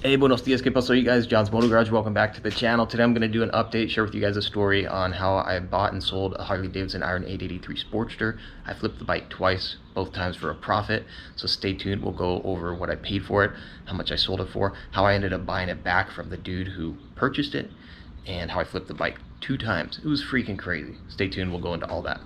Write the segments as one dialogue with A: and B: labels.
A: Hey, buenos dias, ¿qué pasó, you guys? John's Motor Garage. Welcome back to the channel. Today I'm going to do an update, share with you guys a story on how I bought and sold a Harley Davidson Iron 883 Sportster. I flipped the bike twice, both times for a profit, so stay tuned. We'll go over what I paid for it, how much I sold it for, how I ended up buying it back from the dude who purchased it, and how I flipped the bike 2 times. It was freaking crazy. Stay tuned, we'll go into all that.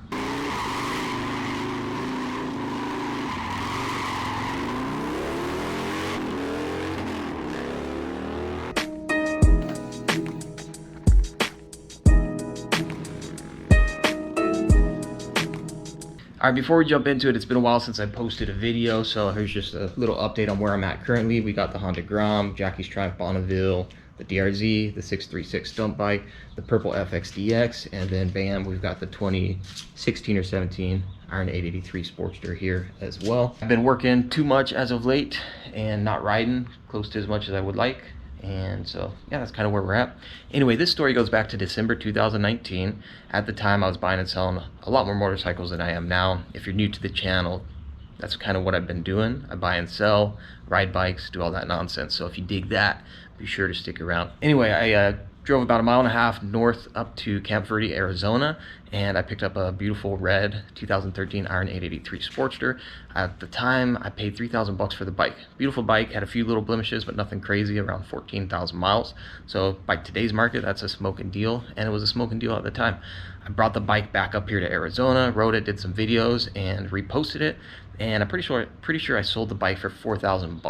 A: All right, before we jump into it, it's been a while since I posted a video, so here's just a little update on where I'm at currently. We got the Honda Grom, Jackie's Triumph Bonneville, the DRZ, the 636 Stump Bike, the purple FXDX, and then bam, we've got the 2016 or 17 Iron 883 Sportster here as well. I've been working too much as of late and not riding close to as much as I would like. And so, yeah, that's kind of where we're at. Anyway, this story goes back to December 2019. At the time, I was buying and selling a lot more motorcycles than I am now. If you're new to the channel, that's kind of what I've been doing. I buy and sell, ride bikes, do all that nonsense. So if you dig that, be sure to stick around. Anyway, I drove about 1.5 miles north up to Camp Verde, Arizona, and I picked up a beautiful red 2013 Iron 883 Sportster. At the time, I paid $3,000 for the bike. Beautiful bike, had a few little blemishes, but nothing crazy, around 14,000 miles. So by today's market, that's a smoking deal, and it was a smoking deal at the time. I brought the bike back up here to Arizona, rode it, did some videos, and reposted it. And I'm pretty sure I sold the bike for $4,000,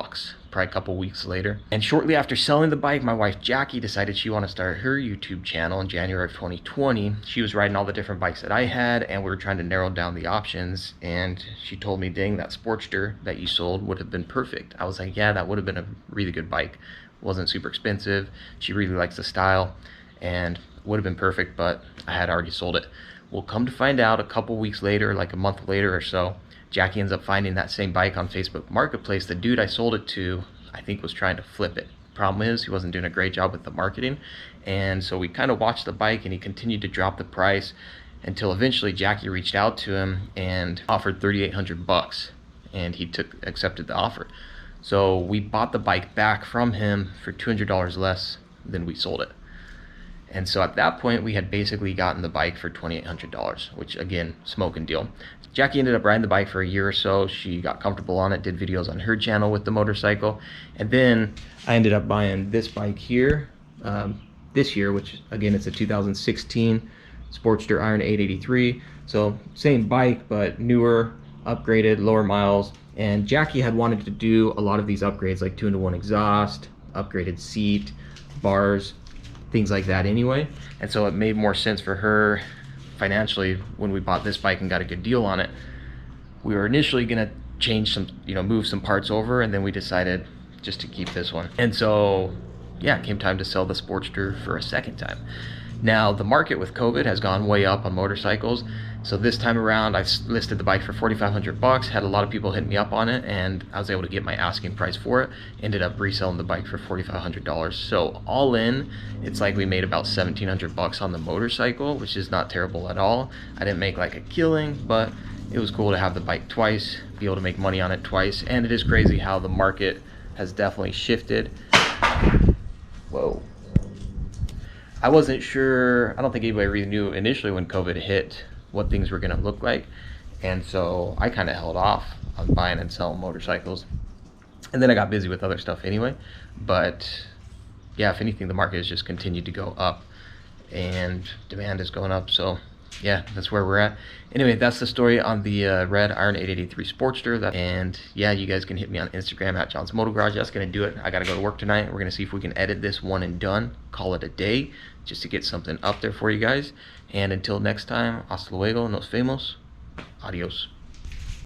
A: probably a couple weeks later. And shortly after selling the bike, my wife Jackie decided she wanted to start her YouTube channel in January of 2020. She was riding all the different bikes that I had, and we were trying to narrow down the options. And she told me, dang, that Sportster that you sold would have been perfect. I was like, yeah, that would have been a really good bike. It wasn't super expensive. She really likes the style, and would have been perfect, but I had already sold it. Well, come to find out, a couple weeks later, like a month later or so, Jackie ends up finding that same bike on Facebook Marketplace. The dude I sold it to, I think, was trying to flip it. Problem is, he wasn't doing a great job with the marketing, and so we kind of watched the bike, and he continued to drop the price until eventually Jackie reached out to him and offered $3,800, and he accepted the offer. So we bought the bike back from him for $200 less than we sold it. And so at that point, we had basically gotten the bike for $2,800, which, again, smoking deal. Jackie ended up riding the bike for a year or so. She got comfortable on it, did videos on her channel with the motorcycle. And then I ended up buying this bike here this year, which, again, it's a 2016 Sportster Iron 883. So same bike, but newer, upgraded, lower miles. And Jackie had wanted to do a lot of these upgrades, like 2-in-1 exhaust, upgraded seat, bars, things like that anyway. And so it made more sense for her financially when we bought this bike and got a good deal on it. We were initially gonna change some, move some parts over, and then we decided just to keep this one. And so, yeah, it came time to sell the Sportster for a second time. Now, the market with COVID has gone way up on motorcycles. So this time around, I listed the bike for $4,500, had a lot of people hit me up on it, and I was able to get my asking price for it. Ended up reselling the bike for $4,500. So all in, it's like we made about $1,700 on the motorcycle, which is not terrible at all. I didn't make like a killing, but it was cool to have the bike twice, be able to make money on it twice. And it is crazy how the market has definitely shifted. Whoa. I wasn't sure, I don't think anybody really knew initially when COVID hit what things were gonna look like. And so I kind of held off on buying and selling motorcycles. And then I got busy with other stuff anyway. But yeah, if anything, the market has just continued to go up and demand is going up. So yeah, that's where we're at. Anyway, that's the story on the red Iron 883 Sportster. And yeah, you guys can hit me on Instagram at John's Motor Garage. That's gonna do it. I gotta go to work tonight. We're gonna see if we can edit this one and done, call it a day, just to get something up there for you guys. And until next time, hasta luego, nos vemos, adios.